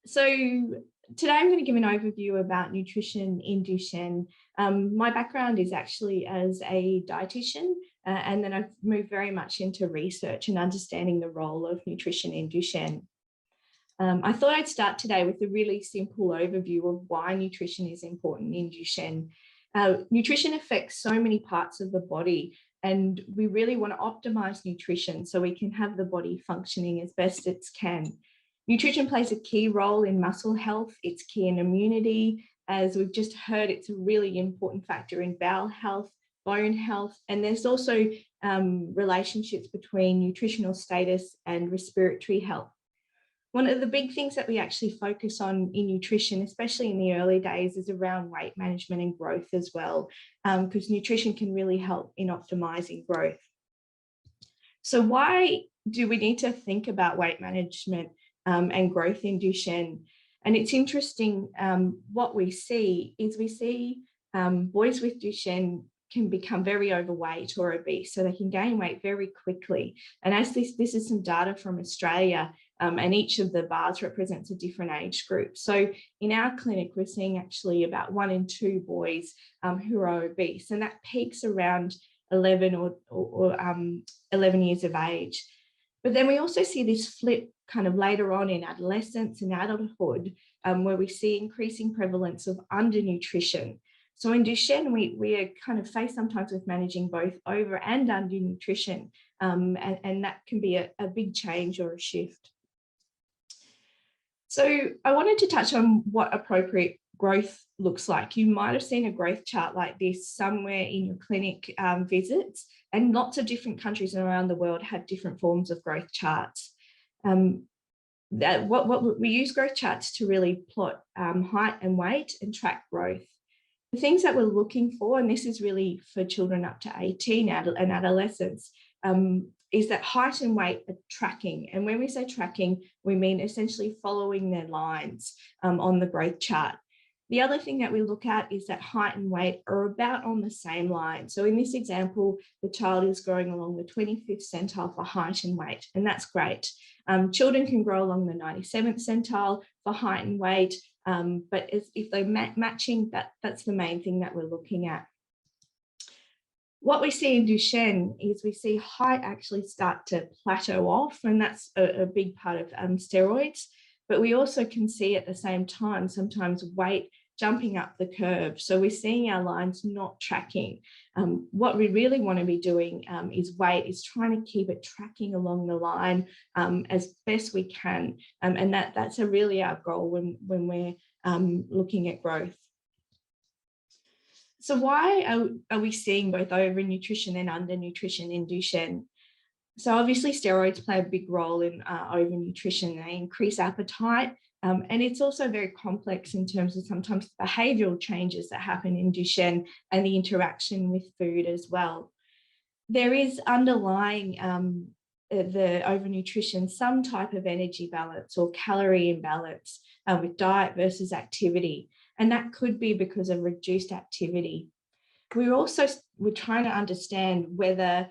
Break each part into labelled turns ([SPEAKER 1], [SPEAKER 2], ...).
[SPEAKER 1] So today I'm going to give an overview about nutrition in Duchenne. My background is actually as a dietitian, and then I've moved very much into research and understanding the role of nutrition in Duchenne. I thought I'd start today with a really simple overview of why nutrition is important in Duchenne. Nutrition affects so many parts of the body, and we really want to optimize nutrition so we can have the body functioning as best it can. Nutrition plays a key role in muscle health. It's key in immunity. As we've just heard, it's a really important factor in bowel health, bone health, and there's also relationships between nutritional status and respiratory health. One of the big things that we actually focus on in nutrition, especially in the early days, is around weight management and growth as well, because nutrition can really help in optimizing growth. So why do we need to think about weight management and growth in Duchenne? And it's interesting, what we see is boys with Duchenne can become very overweight or obese, so they can gain weight very quickly. And as this is some data from Australia, and each of the bars represents a different age group. So in our clinic, we're seeing actually about 1 in 2 boys who are obese, and that peaks around 11 or 11 years of age. But then we also see this flip kind of later on in adolescence and adulthood, where we see increasing prevalence of undernutrition. So in Duchenne, we are kind of faced sometimes with managing both over and undernutrition, and that can be a big change or a shift. So I wanted to touch on what appropriate growth looks like. You might have seen a growth chart like this somewhere in your clinic visits, and lots of different countries around the world have different forms of growth charts. We use growth charts to really plot height and weight and track growth. The things that we're looking for, and this is really for children up to 18 and adolescents, is that height and weight are tracking. And when we say tracking, we mean essentially following their lines on the growth chart. The other thing that we look at is that height and weight are about on the same line. So in this example, the child is growing along the 25th centile for height and weight, and that's great. Children can grow along the 97th centile for height and weight, but if they're matching, that's the main thing that we're looking at. What we see in Duchenne is we see height actually start to plateau off, and that's a big part of steroids. But we also can see at the same time sometimes weight jumping up the curve. So we're seeing our lines not tracking. What we really want to be doing is trying to keep it tracking along the line as best we can. And that's really our goal when we're looking at growth. So why are we seeing both overnutrition and undernutrition in Duchenne? So obviously steroids play a big role in overnutrition. They increase appetite, and it's also very complex in terms of sometimes behavioural changes that happen in Duchenne and the interaction with food as well. There is underlying the overnutrition some type of energy balance or calorie imbalance with diet versus activity. And that could be because of reduced activity. We're trying to understand whether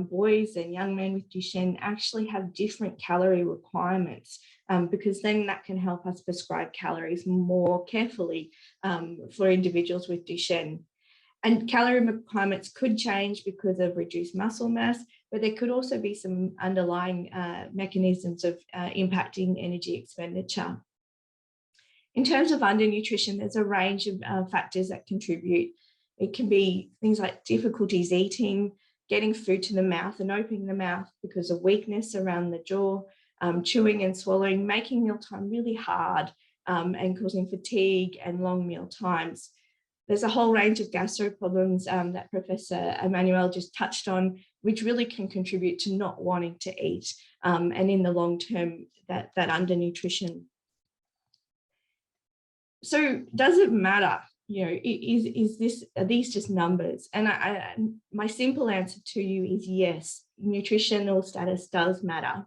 [SPEAKER 1] boys and young men with Duchenne actually have different calorie requirements, because then that can help us prescribe calories more carefully for individuals with Duchenne. And calorie requirements could change because of reduced muscle mass, but there could also be some underlying mechanisms of impacting energy expenditure. In terms of undernutrition, there's a range of factors that contribute. It can be things like difficulties eating, getting food to the mouth and opening the mouth because of weakness around the jaw, chewing and swallowing, making mealtime really hard and causing fatigue and long meal times. There's a whole range of gastro problems that Professor Emmanuel just touched on, which really can contribute to not wanting to eat, and in the long term, that undernutrition. So does it matter? Are these just numbers? And my simple answer to you is yes, nutritional status does matter.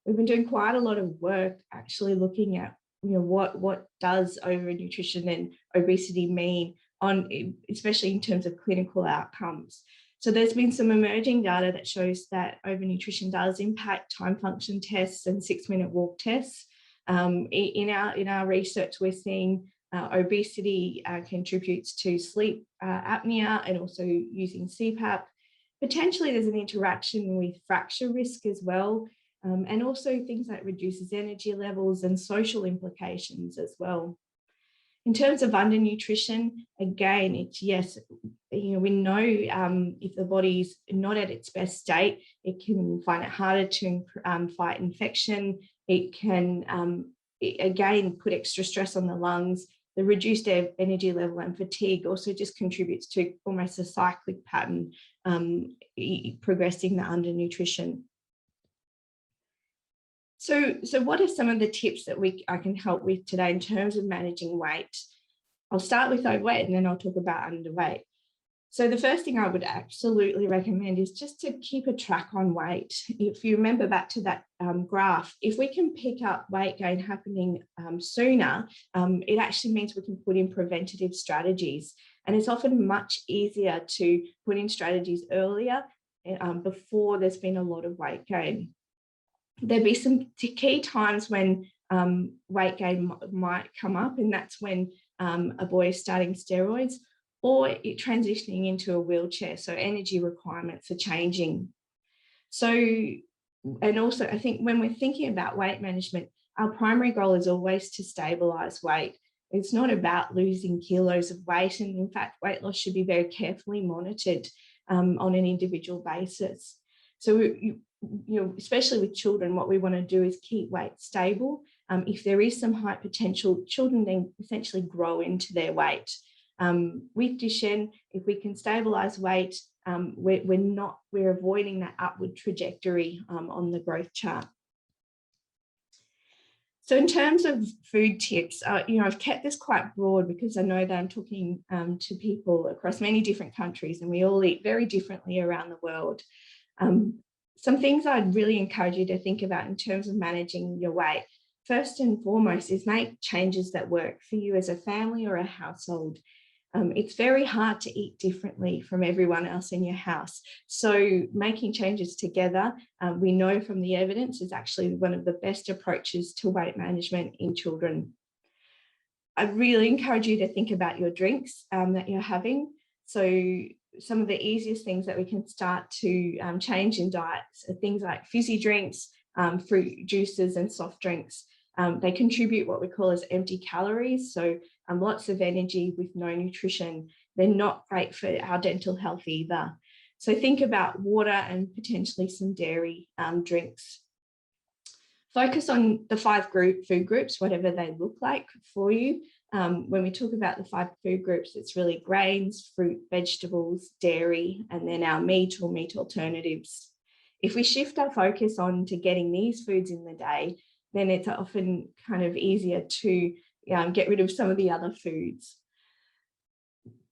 [SPEAKER 1] We've been doing quite a lot of work actually looking at what does overnutrition and obesity mean especially in terms of clinical outcomes. So there's been some emerging data that shows that overnutrition does impact time function tests and 6-minute walk tests. In our research, we're seeing obesity contributes to sleep apnea and also using CPAP. Potentially there's an interaction with fracture risk as well, and also things like reduces energy levels and social implications as well. In terms of undernutrition, again, it's yes, we know if the body's not at its best state, it can find it harder to fight infection. It can, again, put extra stress on the lungs. The reduced energy level and fatigue also just contributes to almost a cyclic pattern, progressing the undernutrition. So what are some of the tips that I can help with today in terms of managing weight? I'll start with overweight and then I'll talk about underweight. So the first thing I would absolutely recommend is just to keep a track on weight. If you remember back to that graph, if we can pick up weight gain happening sooner, it actually means we can put in preventative strategies. And it's often much easier to put in strategies earlier before there's been a lot of weight gain. There'll be some key times when weight gain might come up, and that's when a boy is starting steroids or transitioning into a wheelchair. So energy requirements are changing. So, and also I think when we're thinking about weight management, our primary goal is always to stabilize weight. It's not about losing kilos of weight. And in fact, weight loss should be very carefully monitored on an individual basis. So, especially with children, what we want to do is keep weight stable. If there is some height potential, children then essentially grow into their weight. With Duchenne, if we can stabilize weight, we're avoiding that upward trajectory on the growth chart. So in terms of food tips, I've kept this quite broad because I know that I'm talking to people across many different countries and we all eat very differently around the world. Some things I'd really encourage you to think about in terms of managing your weight. First and foremost is make changes that work for you as a family or a household. It's very hard to eat differently from everyone else in your house. So making changes together, we know from the evidence, is actually one of the best approaches to weight management in children. I really encourage you to think about your drinks that you're having. So some of the easiest things that we can start to change in diets are things like fizzy drinks, fruit juices and soft drinks. They contribute what we call as empty calories, so lots of energy with no nutrition. They're not great for our dental health either. So think about water and potentially some dairy drinks. Focus on the 5 food groups, whatever they look like for you. When we talk about the 5 food groups, it's really grains, fruit, vegetables, dairy, and then our meat or meat alternatives. If we shift our focus on to getting these foods in the day, then it's often kind of easier to get rid of some of the other foods.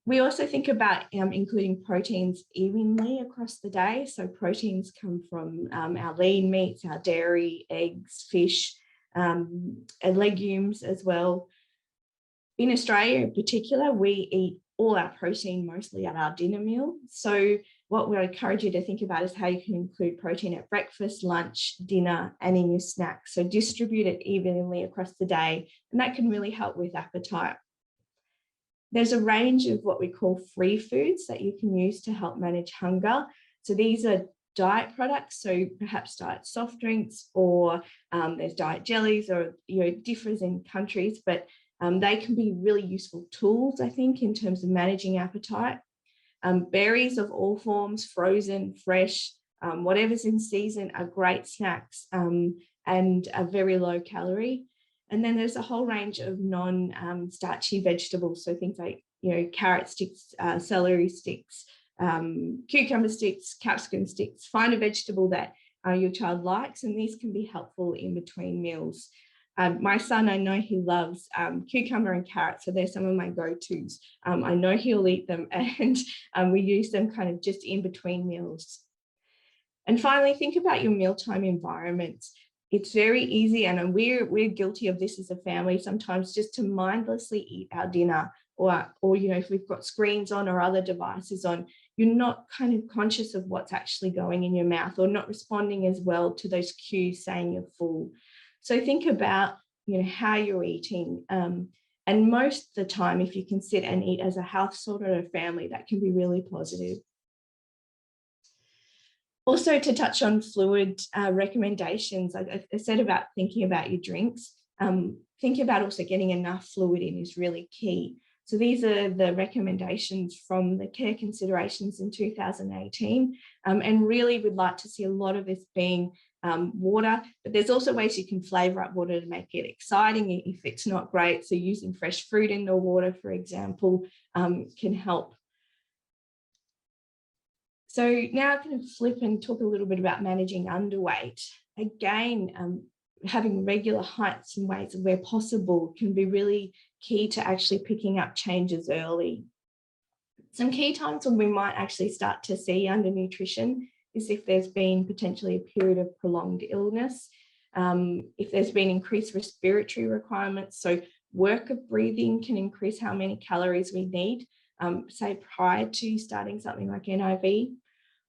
[SPEAKER 1] We also think about including proteins evenly across the day. So proteins come from our lean meats, our dairy, eggs, fish, and legumes as well. In Australia in particular, we eat all our protein mostly at our dinner meal. So what we encourage you to think about is how you can include protein at breakfast, lunch, dinner, and in your snacks. So distribute it evenly across the day, and that can really help with appetite. There's a range of what we call free foods that you can use to help manage hunger. So these are diet products, so perhaps diet soft drinks, or there's diet jellies, or differs in countries, but they can be really useful tools, I think, in terms of managing appetite. Berries of all forms, frozen, fresh, whatever's in season, are great snacks and are very low calorie. And then there's a whole range of non-starchy vegetables, so things like carrot sticks, celery sticks, cucumber sticks, capsicum sticks. Find a vegetable that your child likes, and these can be helpful in between meals. My son, I know he loves cucumber and carrot, so they're some of my go-tos. I know he'll eat them, and we use them kind of just in between meals. And finally, think about your mealtime environments. It's very easy, and we're guilty of this as a family sometimes, just to mindlessly eat our dinner, or if we've got screens on or other devices on, you're not kind of conscious of what's actually going in your mouth, or not responding as well to those cues saying you're full. So think about how you're eating. And most of the time, if you can sit and eat as a household or a family, that can be really positive. Also, to touch on fluid recommendations, I said about thinking about your drinks. Thinking about also getting enough fluid in is really key. So these are the recommendations from the Care Considerations in 2018, and really would like to see a lot of this being water, but there's also ways you can flavour up water to make it exciting if it's not great. So using fresh fruit in the water, for example, can help. So now I'm going to flip and talk a little bit about managing underweight. Again, having regular heights and weights where possible can be really key to actually picking up changes early. Some key times when we might actually start to see undernutrition is if there's been potentially a period of prolonged illness, if there's been increased respiratory requirements, so work of breathing can increase how many calories we need, say prior to starting something like NIV,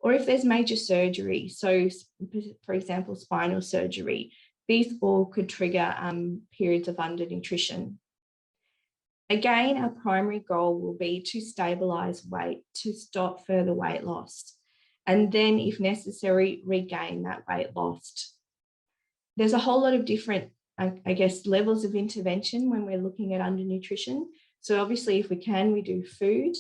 [SPEAKER 1] or if there's major surgery, so for example, spinal surgery, these all could trigger periods of undernutrition. Again, our primary goal will be to stabilise weight, to stop further weight loss, and then, if necessary, regain that weight lost. There's a whole lot of different, I guess, levels of intervention when we're looking at undernutrition. So obviously, if we can, we do food.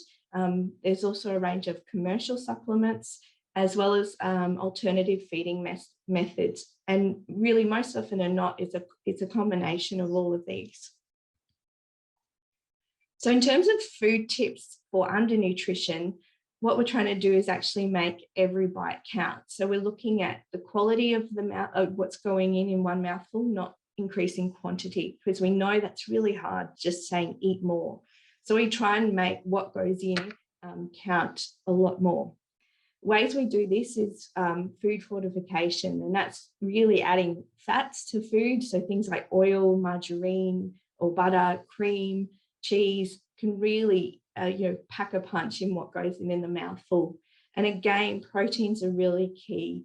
[SPEAKER 1] There's also a range of commercial supplements, as well as alternative feeding methods. And really, most often than not, it's a combination of all of these. So in terms of food tips for undernutrition, what we're trying to do is actually make every bite count. So we're looking at the quality of what's going in one mouthful, not increasing quantity, because we know that's really hard, just saying eat more. So we try and make what goes in count a lot more. Ways we do this is food fortification, and that's really adding fats to food. So things like oil, margarine, or butter, cream, cheese can really pack a punch in what goes in the mouthful. And again, proteins are really key.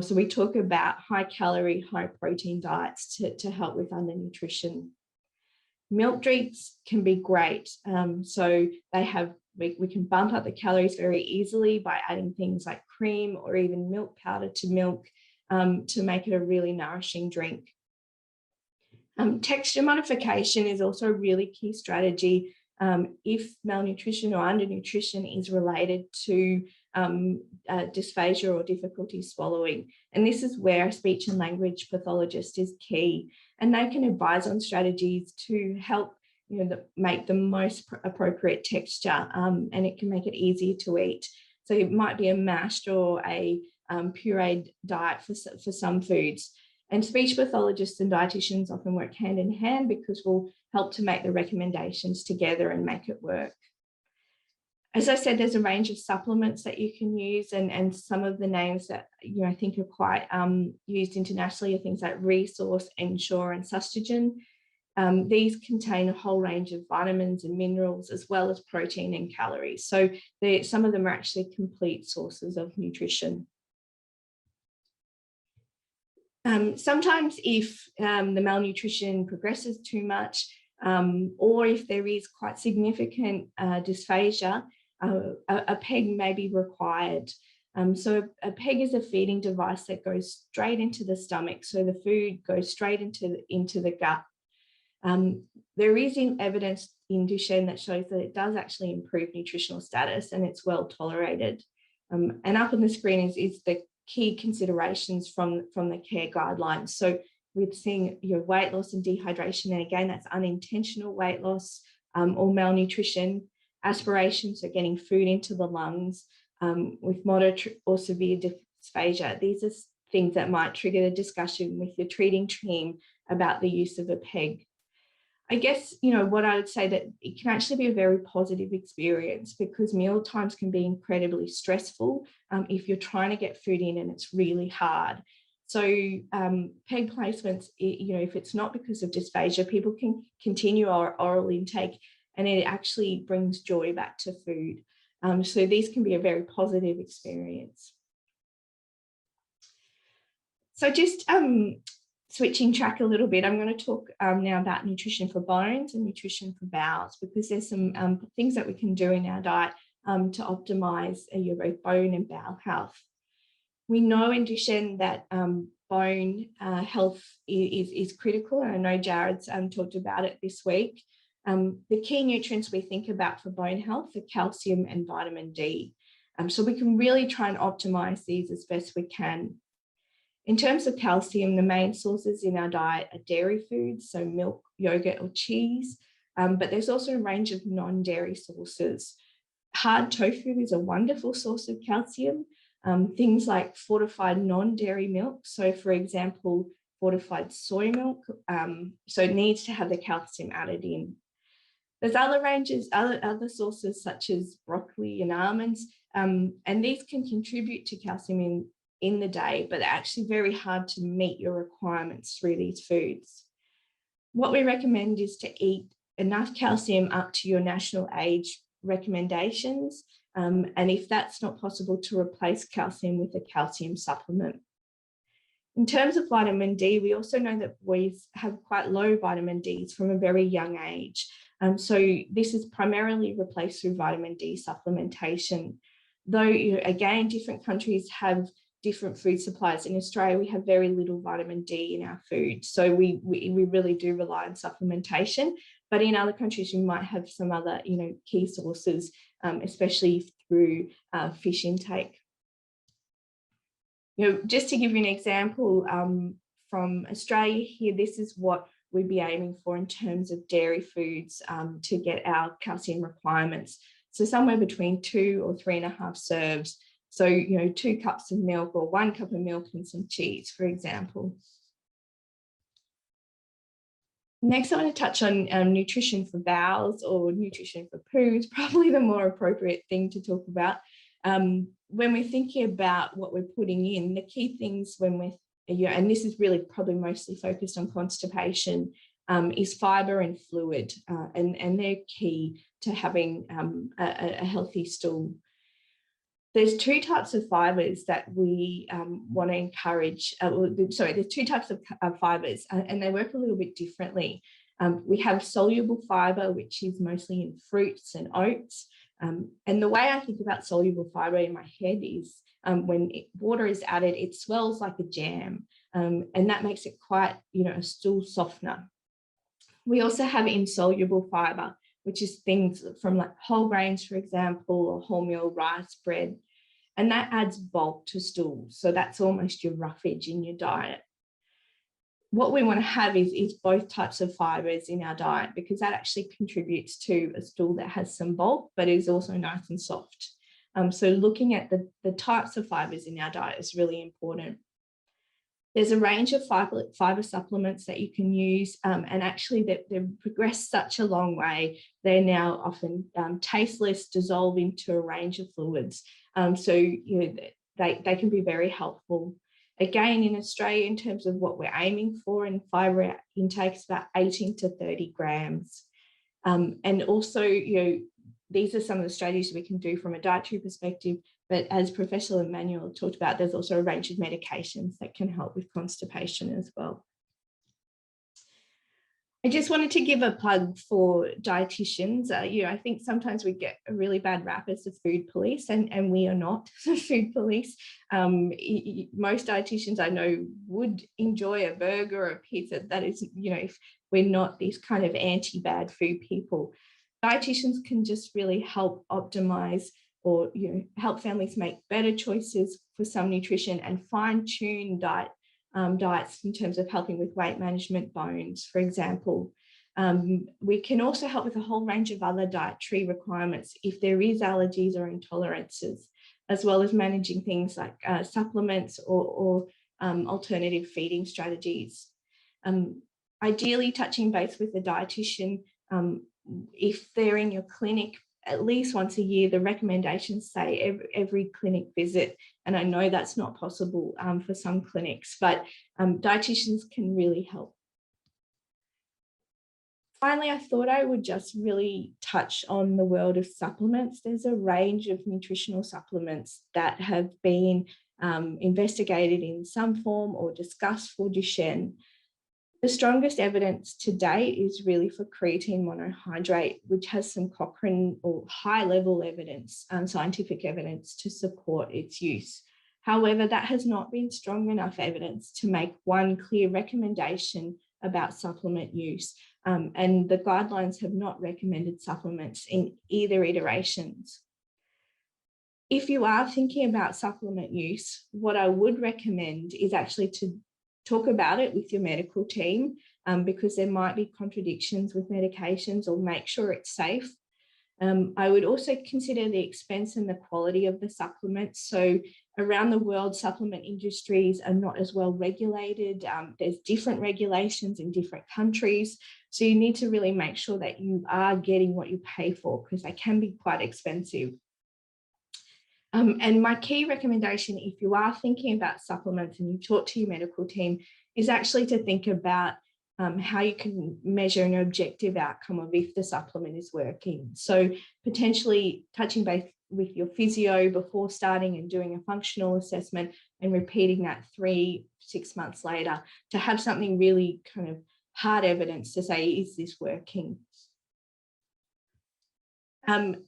[SPEAKER 1] So we talk about high calorie, high protein diets to help with undernutrition. Milk drinks can be great. So they have, we can bump up the calories very easily by adding things like cream or even milk powder to milk to make it a really nourishing drink. Texture modification is also a really key strategy if malnutrition or undernutrition is related to dysphagia or difficulty swallowing. And this is where a speech and language pathologist is key, and they can advise on strategies to help make the most appropriate texture, and it can make it easier to eat. So it might be a mashed or a pureed diet for some foods. And speech pathologists and dietitians often work hand in hand because we'll help to make the recommendations together and make it work. As I said, there's a range of supplements that you can use, and some of the names that I think are quite used internationally are things like Resource, Ensure, and Sustagen. These contain a whole range of vitamins and minerals, as well as protein and calories. So some of them are actually complete sources of nutrition. Sometimes if the malnutrition progresses too much, or if there is quite significant dysphagia, a PEG may be required. So a PEG is a feeding device that goes straight into the stomach, so the food goes straight into the gut. There is evidence in Duchenne that shows that it does actually improve nutritional status and it's well tolerated. And up on the screen is the key considerations from the care guidelines. So we're seeing weight loss and dehydration, and again, that's unintentional weight loss or malnutrition. Aspiration, so getting food into the lungs with moderate or severe dysphagia. These are things that might trigger a discussion with your treating team about the use of a PEG. I guess, what I would say that it can actually be a very positive experience, because meal times can be incredibly stressful if you're trying to get food in and it's really hard. So PEG placements, if it's not because of dysphagia, people can continue our oral intake, and it actually brings joy back to food. So these can be a very positive experience. So just switching track a little bit, I'm going to talk now about nutrition for bones and nutrition for bowels, because there's some things that we can do in our diet to optimize your both bone and bowel health. We know in Duchenne that bone health is critical, and I know Jared's talked about it this week. The key nutrients we think about for bone health are calcium and vitamin D. So we can really try and optimize these as best we can. In terms of calcium, the main sources in our diet are dairy foods, so milk, yogurt, or cheese, but there's also a range of non-dairy sources. Hard tofu is a wonderful source of calcium. Things like fortified non-dairy milk, so for example, fortified soy milk, so it needs to have the calcium added in. There's other ranges, other sources such as broccoli and almonds, and these can contribute to calcium in the day, but they're actually very hard to meet your requirements through these foods. What we recommend is to eat enough calcium up to your national age recommendations, and if that's not possible, to replace calcium with a calcium supplement. In terms of vitamin D, we also know that boys have quite low vitamin Ds from a very young age. So this is primarily replaced through vitamin D supplementation. Though, again, different countries have different food supplies. In Australia, we have very little vitamin D in our food, so we really do rely on supplementation. But in other countries, you might have some other, key sources, especially through fish intake. Just to give you an example from Australia here, this is what we'd be aiming for in terms of dairy foods to get our calcium requirements. So somewhere between 2 or 3.5 serves. So, 2 cups of milk or 1 cup of milk and some cheese, for example. Next, I want to touch on nutrition for bowels, or nutrition for poo. It's probably the more appropriate thing to talk about. When we're thinking about what we're putting in, the key things when we're, and this is really probably mostly focused on constipation, is fiber and fluid, and they're key to having a healthy stool. There's 2 types of fibers that we want to encourage. There's 2 types of fibers, and they work a little bit differently. We have soluble fiber, which is mostly in fruits and oats. And the way I think about soluble fiber in my head is when water is added, it swells like a jam, and that makes it quite, a stool softener. We also have insoluble fiber, which is things from like whole grains, for example, or wholemeal rice, bread, and that adds bulk to stools. So that's almost your roughage in your diet. What we want to have is both types of fibers in our diet, because that actually contributes to a stool that has some bulk, but is also nice and soft. So looking at the types of fibers in our diet is really important. There's a range of fiber supplements that you can use, and actually they've progressed such a long way. They're now often tasteless, dissolve into a range of fluids. So they can be very helpful. Again, in Australia, in terms of what we're aiming for in fiber intake, is about 18 to 30 grams. And also, these are some of the strategies we can do from a dietary perspective. But as Professor Emmanuel talked about, there's also a range of medications that can help with constipation as well. I just wanted to give a plug for dietitians. I think sometimes we get a really bad rap as the food police, and we are not the food police. Most dietitians I know would enjoy a burger or a pizza. That is, if we're not these kind of anti-bad food people. Dietitians can just really help optimize or help families make better choices for some nutrition and fine-tune diets in terms of helping with weight management, bones, for example. We can also help with a whole range of other dietary requirements if there is allergies or intolerances, as well as managing things like supplements or alternative feeding strategies. Ideally, touching base with a dietitian, if they're in your clinic at least once a year. The recommendations say every clinic visit, and I know that's not possible for some clinics, but dietitians can really help. Finally, I thought I would just really touch on the world of supplements. There's a range of nutritional supplements that have been investigated in some form or discussed for Duchenne. The strongest evidence to date is really for creatine monohydrate, which has some Cochrane or high-level evidence, scientific evidence to support its use. However, that has not been strong enough evidence to make one clear recommendation about supplement use, and the guidelines have not recommended supplements in either iterations. If you are thinking about supplement use, what I would recommend is actually to talk about it with your medical team, because there might be contradictions with medications, or make sure it's safe. I would also consider the expense and the quality of the supplements. So around the world, supplement industries are not as well regulated. There's different regulations in different countries. So you need to really make sure that you are getting what you pay for, because they can be quite expensive. And my key recommendation, if you are thinking about supplements and you talk to your medical team, is actually to think about how you can measure an objective outcome of if the supplement is working. So potentially touching base with your physio before starting and doing a functional assessment, and repeating that 3-6 months later to have something really kind of hard evidence to say, is this working?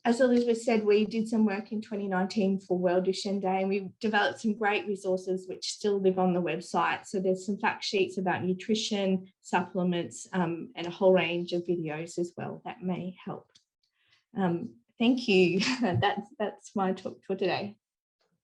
[SPEAKER 1] As Elizabeth said, we did some work in 2019 for World Duchenne Day, and we developed some great resources which still live on the website. So there's some fact sheets about nutrition, supplements, and a whole range of videos as well that may help. Thank you. That's my talk for today.